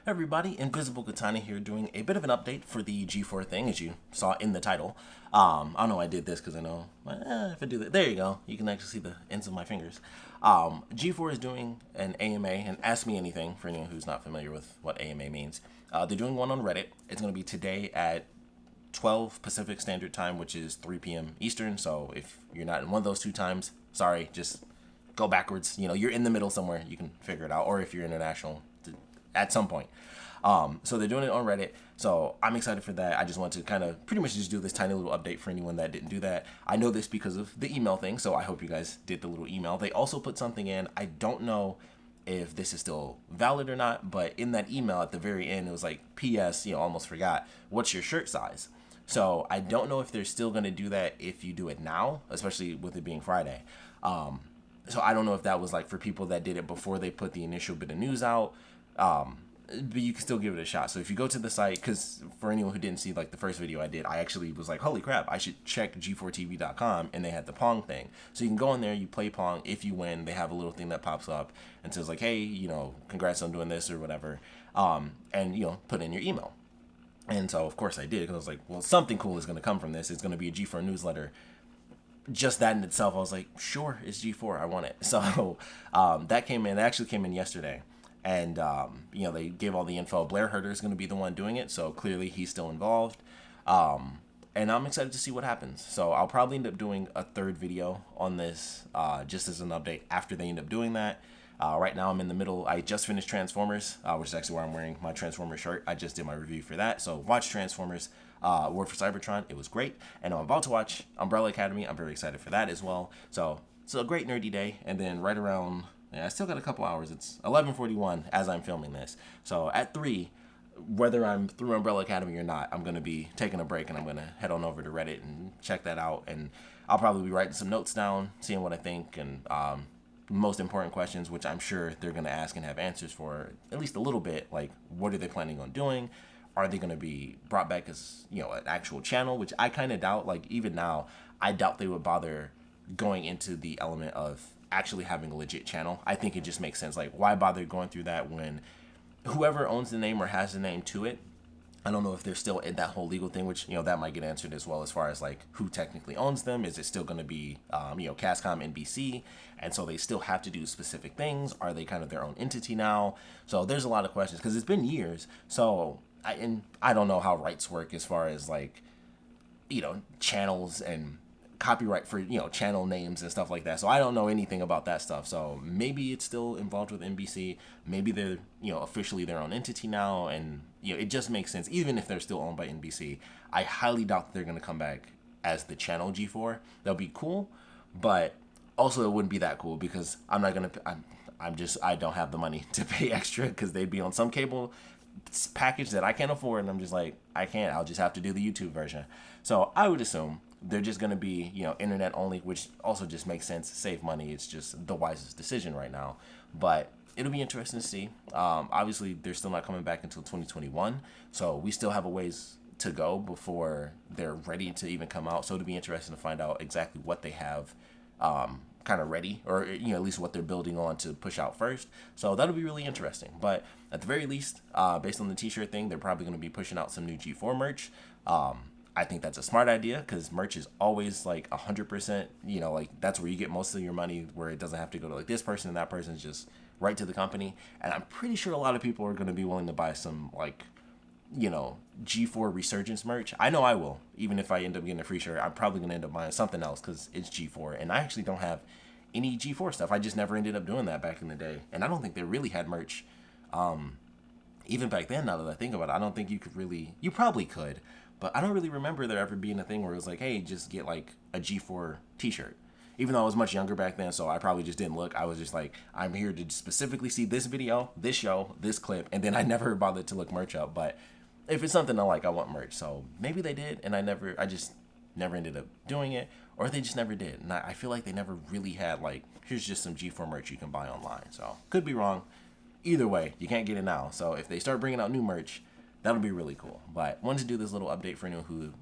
Everybody, Invisiblekatana here doing a bit of an update for the G4 thing, as you saw in the title. I don't know why I did this because I know if I do that, there you go, you can actually see the ends of my fingers. G4 is doing an AMA, and Ask Me Anything, for anyone who's not familiar with what AMA means. They're doing one on Reddit. It's going to be today at 12 Pacific Standard Time, which is 3 p.m. Eastern, so if you're not in one of those two times, sorry, just go backwards. You know, you're in the middle somewhere, you can figure it out, or if you're international, at some point. So they're doing it on Reddit, so I'm excited for that. I just want to kind of pretty much just do this tiny little update for anyone that didn't do that. I know this because of the email thing, so I hope you guys did the little email. They also put something in, I don't know if this is still valid or not, but in that email at the very end, it was like, P.S., almost forgot, what's your shirt size? So I don't know if they're still going to do that if you do it now, especially with it being Friday. So I don't know if that was like for people that did it before they put the initial bit of news out. But you can still give it a shot. So if you go to the site, because for anyone who didn't see like the first video I did, I actually was like, holy crap, I should check g4tv.com, and they had the Pong thing. So you can go in there, you play Pong. If you win, they have a little thing that pops up and says like, hey, congrats on doing this or whatever, and put in your email. And so of course I did, because I was like, well, something cool is going to come from this. It's going to be a G4 newsletter. Just that in itself, I was like, sure, it's G4, I want it. So that came in. It actually came in yesterday. And, they gave all the info. Blair Herter is going to be the one doing it, so clearly he's still involved. And I'm excited to see what happens. So I'll probably end up doing a third video on this, just as an update after they end up doing that. Right now I'm in the middle. I just finished Transformers, which is actually why I'm wearing my Transformers shirt. I just did my review for that. So watch Transformers, War for Cybertron. It was great. And I'm about to watch Umbrella Academy. I'm very excited for that as well. So it's a great nerdy day. And then right around... yeah, I still got a couple hours. It's 11:41 as I'm filming this. So at 3, whether I'm through Umbrella Academy or not, I'm going to be taking a break, and I'm going to head on over to Reddit and check that out. And I'll probably be writing some notes down, seeing what I think, and most important questions, which I'm sure they're going to ask and have answers for at least a little bit. Like, what are they planning on doing? Are they going to be brought back as, an actual channel, which I kind of doubt. Like, even now, I doubt they would bother going into the element of actually having a legit channel. I think it just makes sense. Like, why bother going through that when whoever owns the name or has the name to it, I don't know if they're still in that whole legal thing, which, that might get answered as well, as far as like who technically owns them. Is it still going to be, Cascom, NBC? And so they still have to do specific things. Are they kind of their own entity now? So there's a lot of questions, because it's been years. So I don't know how rights work as far as like, channels and copyright for channel names and stuff like that. So I don't know anything about that stuff. So maybe it's still involved with NBC. Maybe they're officially their own entity now, and it just makes sense. Even if they're still owned by NBC, I highly doubt that they're going to come back as the channel G4. That'll be cool, but also it wouldn't be that cool, because I'm not gonna. I don't have the money to pay extra, because they'd be on some cable package that I can't afford, and I'm just like, I can't. I'll just have to do the YouTube version. So I would assume they're just going to be, internet only, which also just makes sense. Save money. It's just the wisest decision right now. But it'll be interesting to see. Obviously, they're still not coming back until 2021. So we still have a ways to go before they're ready to even come out. So it'll be interesting to find out exactly what they have kind of ready, or at least what they're building on to push out first. So that'll be really interesting. But at the very least, based on the t-shirt thing, they're probably going to be pushing out some new G4 merch. I think that's a smart idea, because merch is always like 100%, like that's where you get most of your money, where it doesn't have to go to like this person and that person, is just right to the company. And I'm pretty sure a lot of people are going to be willing to buy some like, G4 Resurgence merch. I know I will. Even if I end up getting a free shirt, I'm probably going to end up buying something else, because it's G4. And I actually don't have any G4 stuff. I just never ended up doing that back in the day. And I don't think they really had merch. Even back then, now that I think about it, I don't think you could really, you probably could, but I don't really remember there ever being a thing where it was like, hey, just get like a G4 t-shirt. Even though I was much younger back then, so I probably just didn't look. I was just like, I'm here to specifically see this video, this show, this clip, and then I never bothered to look merch up. But if it's something I like, I want merch. So maybe they did, and I just never ended up doing it, or they just never did. And I feel like they never really had like, here's just some G4 merch you can buy online. So could be wrong. Either way, you can't get it now. So if they start bringing out new merch, that'll be really cool. But wanted to do this little update for anyone who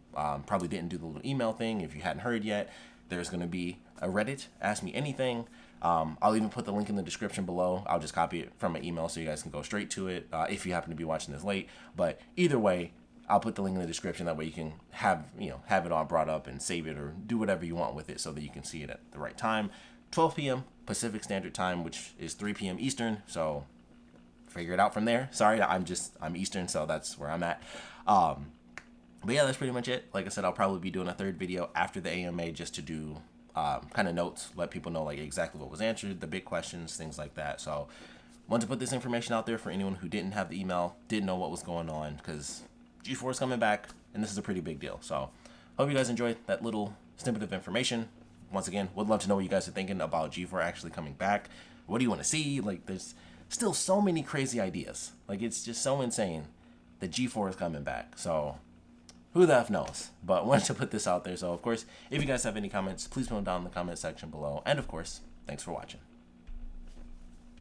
probably didn't do the little email thing. If you hadn't heard yet, There's going to be a Reddit, Ask Me Anything. I'll even put the link in the description below. I'll just copy it from my email so you guys can go straight to it if you happen to be watching this late. But either way, I'll put the link in the description. That way you can have it all brought up and save it or do whatever you want with it so that you can see it at the right time. 12 p.m. Pacific Standard Time, which is 3 p.m. Eastern. So figure it out from there. Sorry, I'm Eastern, so that's where I'm at. But yeah, that's pretty much it. Like I said, I'll probably be doing a third video after the AMA just to do kind of notes, let people know like exactly what was answered, the big questions, things like that. So want to put this information out there for anyone who didn't have the email, didn't know what was going on, because G4 is coming back, and this is a pretty big deal. So hope you guys enjoyed that little snippet of information. Once again, would love to know what you guys are thinking about G4 actually coming back. What do you want to see? Like, there's still so many crazy ideas. Like, it's just so insane that G4 is coming back. So who the F knows? But wanted to put this out there. So, of course, if you guys have any comments, please put them down in the comment section below. And, of course, thanks for watching.